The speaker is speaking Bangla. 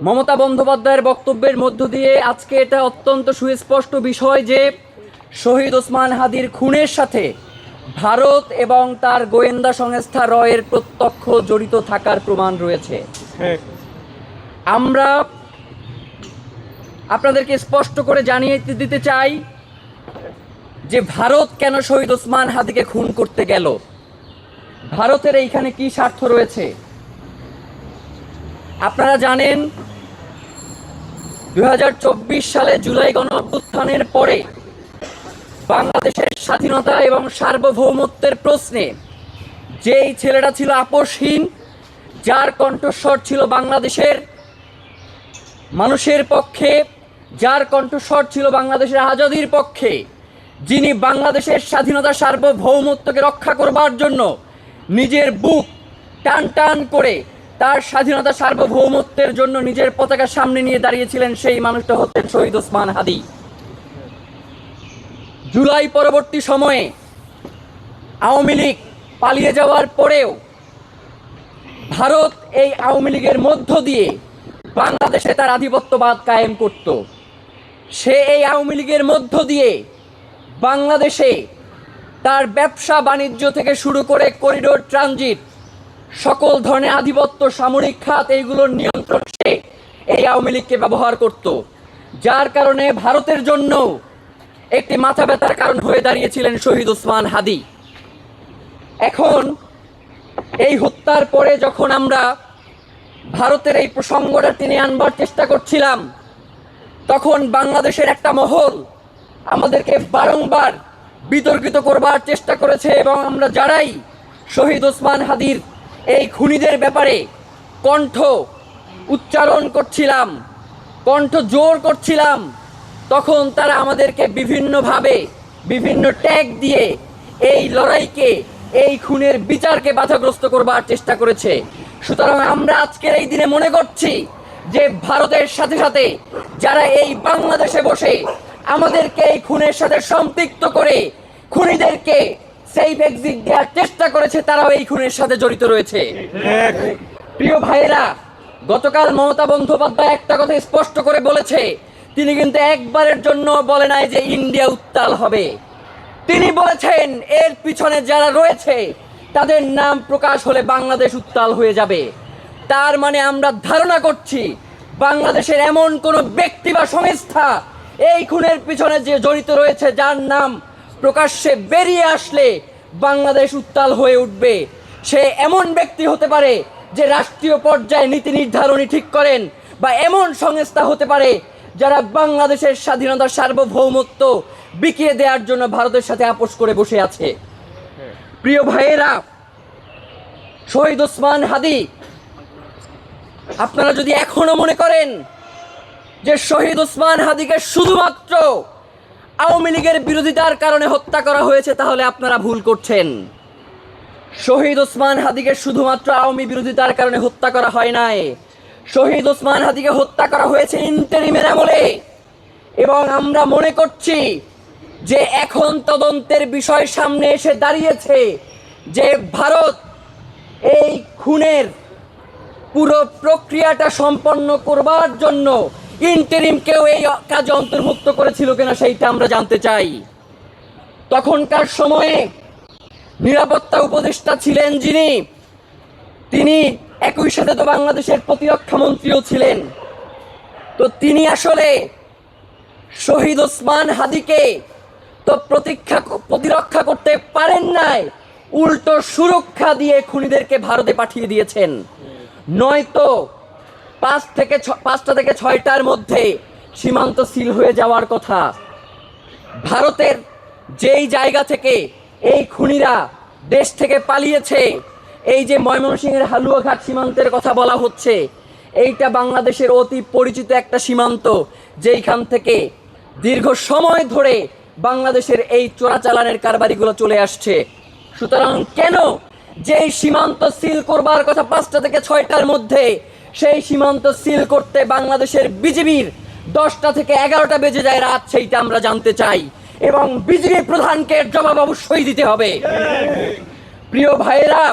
মমতা বন্দ্যোপাধ্যায়ের বক্তব্যের মধ্য দিয়ে আজকে এটা অত্যন্ত সুস্পষ্ট বিষয় যে শহীদ ওসমান হাদির খুনের সাথে ভারত এবং তার গোয়েন্দা সংস্থা রয়ের প্রত্যক্ষ জড়িত থাকার প্রমাণ রয়েছে। আমরা আপনাদেরকে স্পষ্ট করে জানিয়ে দিতে চাই যে ভারত কেন শহীদ ওসমান হাদিকে খুন করতে গেল, ভারতের এইখানে কি স্বার্থ রয়েছে। আপনারা জানেন 2024 সালে জুলাই গণঅভ্যুত্থানের পরে বাংলাদেশের স্বাধীনতা এবং সার্বভৌমত্বের প্রশ্নে যেই ছেলেটা ছিল আপোষহীন, যার কণ্ঠস্বর ছিল বাংলাদেশের মানুষের পক্ষে, যার কণ্ঠস্বর ছিল বাংলাদেশের আজাদির পক্ষে, যিনি বাংলাদেশের স্বাধীনতা সার্বভৌমত্বকে রক্ষা করবার জন্য নিজের বুক টান টান করে তার স্বাধীনতা সার্বভৌমত্বের জন্য নিজের পতাকা সামনে নিয়ে দাঁড়িয়েছিলেন, সেই মানুষটা হচ্ছেন শহীদ ওসমান হাদি। জুলাই পরবর্তী সময়ে আওয়ামী লীগ পালিয়ে যাওয়ার পরেও ভারত এই আওয়ামী লীগের মধ্য দিয়ে বাংলাদেশে তার আধিপত্যবাদ কায়েম করত। সে এই আওয়ামী লীগের মধ্য দিয়ে বাংলাদেশে তার ব্যবসা বাণিজ্য থেকে শুরু করে করিডোর ট্রানজিট সকল ধরনের আধিপত্য, সামরিক খাত, এইগুলোর নিয়ন্ত্রণ সে এই আওয়ামী লীগকে ব্যবহার করত, যার কারণে ভারতের জন্য একটি মাথা ব্যথার কারণ হয়ে দাঁড়িয়েছিলেন শহীদ ওসমান হাদি। এখন এই হত্যার পরে যখন আমরা ভারতের এই প্রসঙ্গটা টেনে আনবার চেষ্টা করছিলাম, তখন বাংলাদেশের একটা মহল আমাদেরকে বারংবার বিতর্কিত করবার চেষ্টা করেছে এবং আমরা যারাই শহীদ ওসমান হাদির এই খুনিদের ব্যাপারে কণ্ঠ উচ্চারণ করছিলাম, কণ্ঠ জোর করছিলাম, তখন তারা আমাদেরকে বিভিন্নভাবে বিভিন্ন ট্যাগ দিয়ে এই লড়াইকে, এই খুনের বিচারকে বাধাগ্রস্ত করবার চেষ্টা করেছে। সুতরাং আমরা আজকের এই দিনে মনে করছি যে ভারতের সাথে সাথে যারা এই বাংলাদেশে বসে আমাদেরকে এই খুনের সাথে সম্পৃক্ত করে খুনিদেরকে সেফ এক্সিট দেওয়ার চেষ্টা করেছে, তারাও এই খুনের সাথে জড়িত রয়েছে। প্রিয় ভাইরা, গতকাল মমতা বন্দ্যোপাধ্যায় একটা কথা স্পষ্ট করে বলেছে, তিনি কিন্তু একবারের জন্য বলে নাই যে ইন্ডিয়া উত্তাল হবে। তিনি বলেছেন এর পিছনে যারা রয়েছে তাদের নাম প্রকাশ হলে বাংলাদেশ উত্তাল হয়ে যাবে। তার মানে আমরা ধারণা করছি বাংলাদেশের এমন কোনো ব্যক্তি বা সংস্থা এই খুনের পিছনে যে জড়িত রয়েছে, যার নাম প্রকাশ্যে বেরিয়ে আসলে বাংলাদেশ উত্তাল হয়ে উঠবে। সে এমন ব্যক্তি হতে পারে যে রাষ্ট্রীয় পর্যায়ে নীতি নির্ধারণী ঠিক করেন, বা এমন সংস্থা হতে পারে যারা বাংলাদেশের স্বাধীনতার সার্বভৌমত্ব বিকিয়ে দেওয়ার জন্য ভারতের সাথে আপোষ করে বসে আছে। প্রিয় ভাইয়েরা, শহীদ ওসমান হাদি, আপনারা যদি এখনো মনে করেন যে শহীদ ওসমান হাদিকে শুধুমাত্র আওয়ামী লীগের বিরোধিতার কারণে হত্যা করা হয়েছে, তাহলে আপনারা ভুল করছেন। শহীদ ওসমান হাদিকে শুধুমাত্র আওয়ামী বিরোধিতার কারণে হত্যা করা হয় নাই। শহীদ ওসমান হাদিকে হত্যা করা হয়েছে ইন্টারিমের আমলে, এবং আমরা মনে করছি যে এখন তদন্তের বিষয় সামনে এসে দাঁড়িয়েছে যে ভারত এই খুনের পুরো প্রক্রিয়াটা সম্পন্ন করবার জন্য ইন্টারিমকেও এই কাজে অন্তর্ভুক্ত করেছিল কিনা সেইটা আমরা জানতে চাই। তখনকার সময়ে নিরাপত্তা উপদেষ্টা ছিলেন যিনি, তিনি একই সাথে তো বাংলাদেশের প্রতিরক্ষা মন্ত্রীও ছিলেন। তো তিনি আসলে শহীদ ওসমান হাদিকে তো প্রতিরক্ষা করতে পারেন নাই, উল্টো সুরক্ষা দিয়ে খুনিদেরকে ভারতে পাঠিয়ে দিয়েছেন। নয়তো 5টা থেকে 6টার মধ্যে সীমান্ত সিল হয়ে যাওয়ার কথা। ভারতের যেই জায়গা থেকে এই খুনিরা দেশ থেকে পালিয়েছে, এই যে ময়মনসিংহের হালুয়াঘাট সীমান্তের কথা বলা হচ্ছে, এইটা বাংলাদেশের অতি পরিচিত একটা সীমান্ত, যেইখান থেকে দীর্ঘ সময় ধরে বাংলাদেশের এই চোরাচালানের কারবারিগুলো চলে আসছে। সুতরাং কেন যেই সীমান্ত সিল করবার কথা 5টা থেকে 6টার মধ্যে, সেই সীমান্ত সিল করতে বাংলাদেশের বিজিবির 10টা থেকে 11টা বেজে যায় রাত, সেইটা আমরা জানতে চাই, এবং বিজিবি প্রধানকে জবাব অবশ্যই দিতে হবে। প্রিয় ভাইয়েরা,